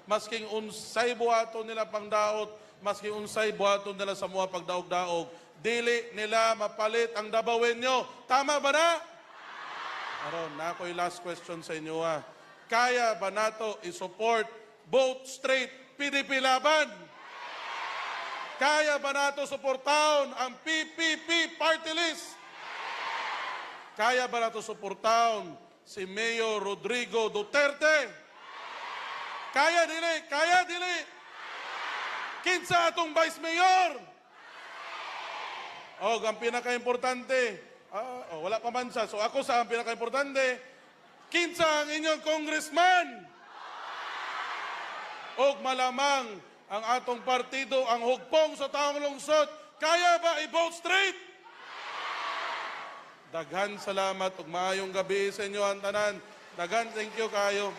masking unsay buhaton nila pangdaot, masking unsay buhaton nila sa mga pagdaog-daog, dili nila mapalit ang dabawenyo. Tama ba na? Aron, na ako'y last question sa inyo ha. Kaya ba nato i-support both straight PDP laban? Kaya ba nato suportahon ang PPP party list? Kaya ba nato suportahon si Mayor Rodrigo Duterte? Kaya dili? Kaya dili? Kinsa atong Vice Mayor? O, ang pinaka-importante, wala pa man siya. So ako sa ang pinaka-importante, kinsa ang inyong congressman? O malamang ang atong partido, ang hugpong sa taong lungsod, kaya ba i-vote straight? Daghan salamat ug maayong gabi sa inyo ang tanan. Daghan thank you kayo.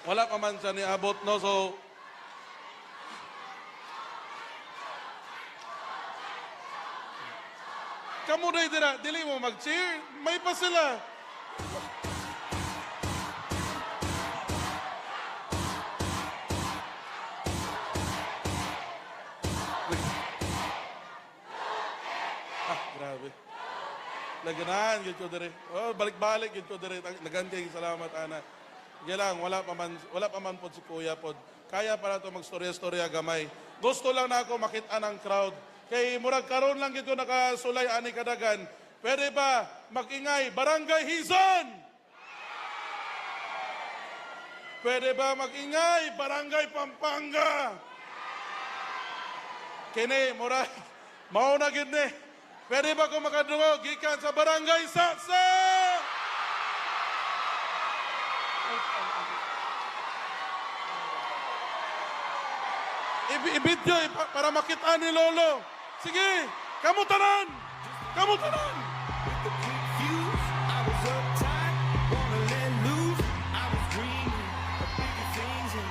Wala pa man siya ni abot no, so kamu na dili mo mag-cheer. May pa sila. Grabe. Naganahan, gid ko dire. Oh, balik-balik gid ko dire. Naganti, salamat ana. Gilang, wala pa man pod si Kuya pod. Kaya para to magstorya-storya gamay. Gusto lang na ako makita ng crowd. Kay murag karon lang gid ko nakasulay ani kadagan. Pwede ba magingay Barangay Hizon? Pwede ba magingay Barangay Pampanga? Kini murag mao na gid ni. Pwede ba ko makadungog gikan sa Barangay Saksa? I-video para makita ni Lolo. Sige, kamu tanan! Kamu tanan! With the quick fuse, I was uptight, wanna let loose. I was dreaming of bigger things and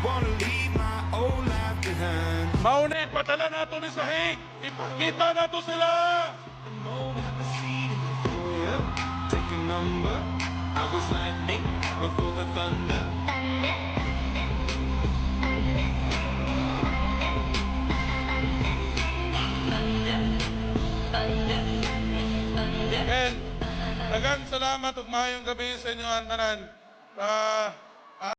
wanna leave my old life behind. Mauna, patala nato ni Sahig. Ipakita nato sila. The moment I seen it before you, take a number. I was lightning before the thunder. And daghang salamat ug maayong gabi sa inyo ang tanan.